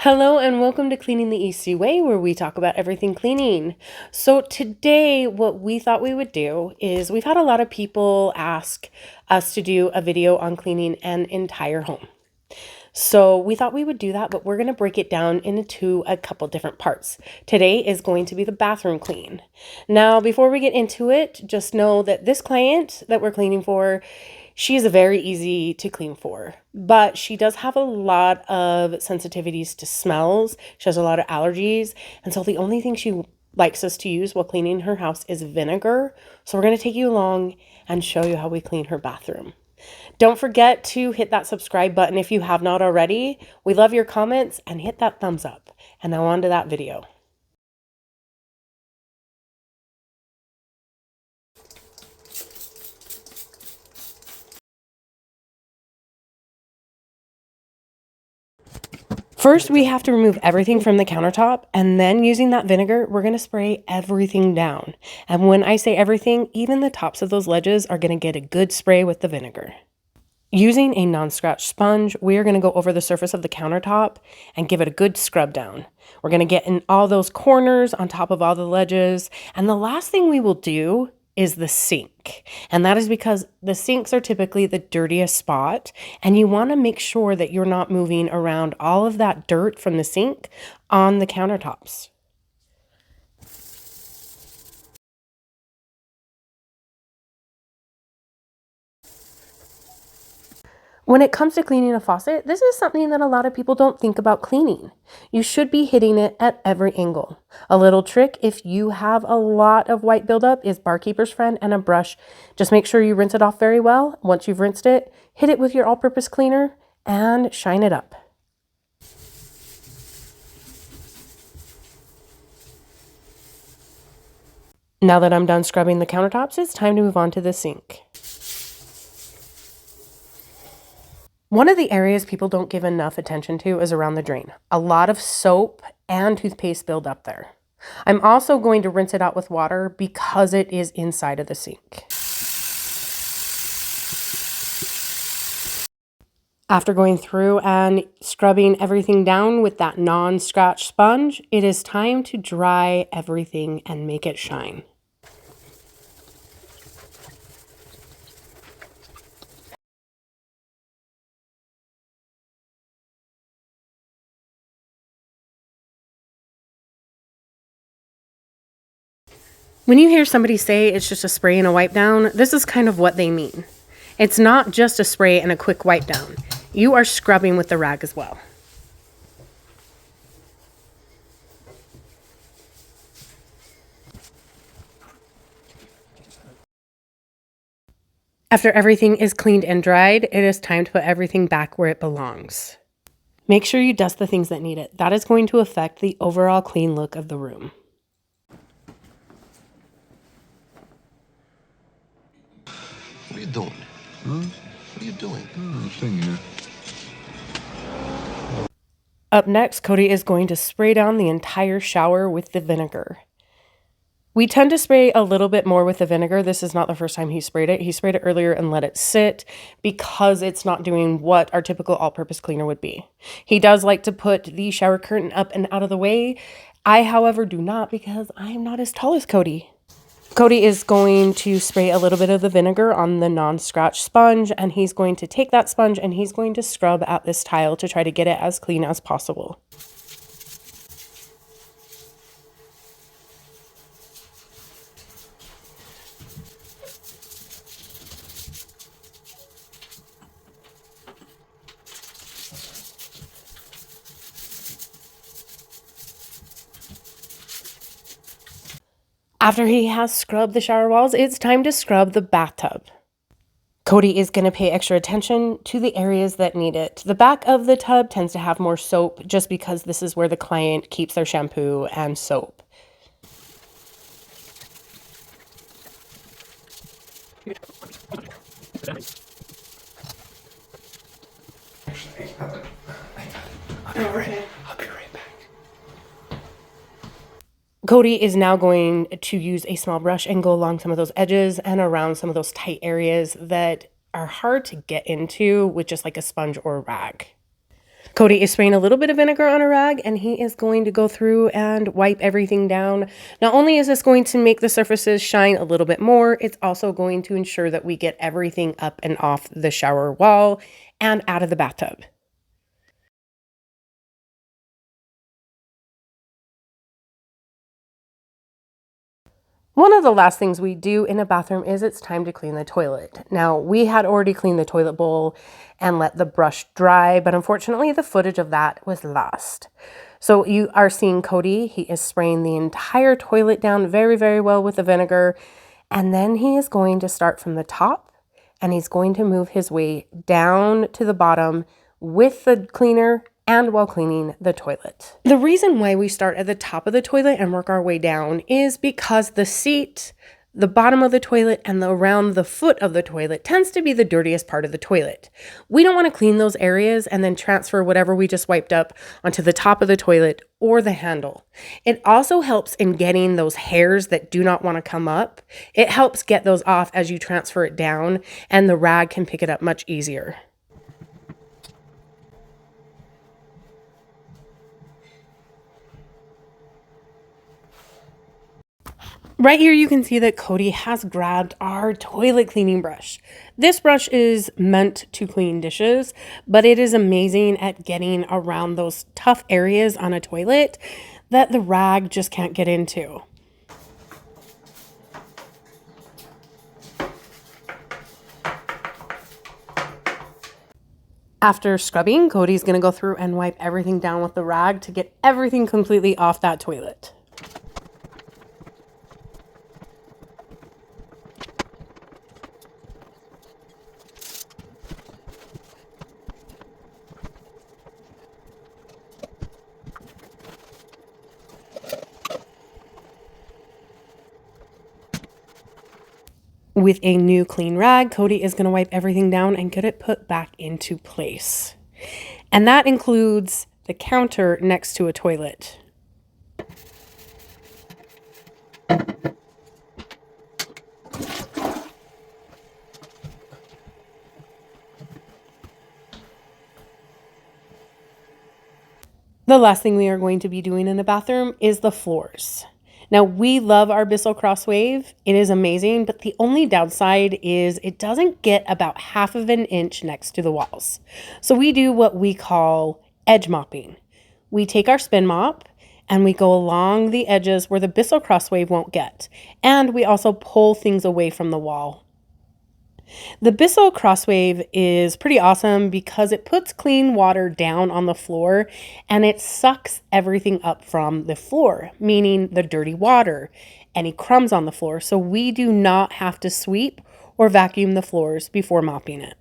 Hello and welcome to Cleaning the EC Way, where we talk about everything cleaning. So today what we thought we would do is we've had a lot of people ask us to do a video on cleaning an entire home. So we thought we would do that, but we're going to break it down into a couple different parts. Today is going to be the bathroom clean. Now, before we get into it, just know that this client that we're cleaning for, she is very easy to clean for, but she does have a lot of sensitivities to smells. She has a lot of allergies. And so the only thing she likes us to use while cleaning her house is vinegar. So we're going to take you along and show you how we clean her bathroom. Don't forget to hit that subscribe button if you have not already. We love your comments and hit that thumbs up. And now on to that video. First, we have to remove everything from the countertop, and then using that vinegar, we're going to spray everything down. And when I say everything, even the tops of those ledges are going to get a good spray with the vinegar. Using a non-scratch sponge, we are going to go over the surface of the countertop and give it a good scrub down. We're going to get in all those corners on top of all the ledges. And the last thing we will do is the sink. And that is because the sinks are typically the dirtiest spot, and you want to make sure that you're not moving around all of that dirt from the sink on the countertops. When it comes to cleaning a faucet, this is something that a lot of people don't think about cleaning. You should be hitting it at every angle. A little trick, if you have a lot of white buildup, is Barkeeper's Friend and a brush. Just make sure you rinse it off very well. Once you've rinsed it, hit it with your all-purpose cleaner and shine it up. Now that I'm done scrubbing the countertops, it's time to move on to the sink. One of the areas people don't give enough attention to is around the drain. A lot of soap and toothpaste build up there. I'm also going to rinse it out with water because it is inside of the sink. After going through and scrubbing everything down with that non-scratch sponge, it is time to dry everything and make it shine. When you hear somebody say it's just a spray and a wipe down, this is kind of what they mean. It's not just a spray and a quick wipe down. You are scrubbing with the rag as well. After everything is cleaned and dried, it is time to put everything back where it belongs. Make sure you dust the things that need it. That is going to affect the overall clean look of the room. What are you doing? What are you doing? I'm sitting here. Up next, Cody is going to spray down the entire shower with the vinegar. We tend to spray a little bit more with the vinegar. This is not the first time he sprayed it. He sprayed it earlier and let it sit because it's not doing what our typical all-purpose cleaner would be. He does like to put the shower curtain up and out of the way. I, however, do not because I am not as tall as Cody. Cody is going to spray a little bit of the vinegar on the non-scratch sponge, and he's going to take that sponge and he's going to scrub at this tile to try to get it as clean as possible. After he has scrubbed the shower walls, it's time to scrub the bathtub. Cody is going to pay extra attention to the areas that need it. The back of the tub tends to have more soap just because this is where the client keeps their shampoo and soap. I'll be right back. Cody is now going to use a small brush and go along some of those edges and around some of those tight areas that are hard to get into with just like a sponge or a rag. Cody is spraying a little bit of vinegar on a rag, and he is going to go through and wipe everything down. Not only is this going to make the surfaces shine a little bit more, it's also going to ensure that we get everything up and off the shower wall and out of the bathtub. One of the last things we do in a bathroom is it's time to clean the toilet. Now, we had already cleaned the toilet bowl and let the brush dry, but unfortunately the footage of that was lost. So you are seeing Cody, he is spraying the entire toilet down very, very well with the vinegar. And then he is going to start from the top and he's going to move his way down to the bottom with the cleaner and while cleaning the toilet. The reason why we start at the top of the toilet and work our way down is because the seat, the bottom of the toilet, and around the foot of the toilet tends to be the dirtiest part of the toilet. We don't want to clean those areas and then transfer whatever we just wiped up onto the top of the toilet or the handle. It also helps in getting those hairs that do not want to come up. It helps get those off as you transfer it down, and the rag can pick it up much easier. Right here you can see that Cody has grabbed our toilet cleaning brush. This brush is meant to clean dishes, but it is amazing at getting around those tough areas on a toilet that the rag just can't get into. After scrubbing, Cody's going to go through and wipe everything down with the rag to get everything completely off that toilet. With a new clean rag, Cody is going to wipe everything down and get it put back into place. And that includes the counter next to a toilet. The last thing we are going to be doing in a bathroom is the floors. Now, we love our Bissell Crosswave. It is amazing, but the only downside is it doesn't get about 1/2 inch next to the walls. So we do what we call edge mopping. We take our spin mop and we go along the edges where the Bissell Crosswave won't get. And we also pull things away from the wall. The Bissell Crosswave is pretty awesome because it puts clean water down on the floor and it sucks everything up from the floor, meaning the dirty water, any crumbs on the floor. So we do not have to sweep or vacuum the floors before mopping it.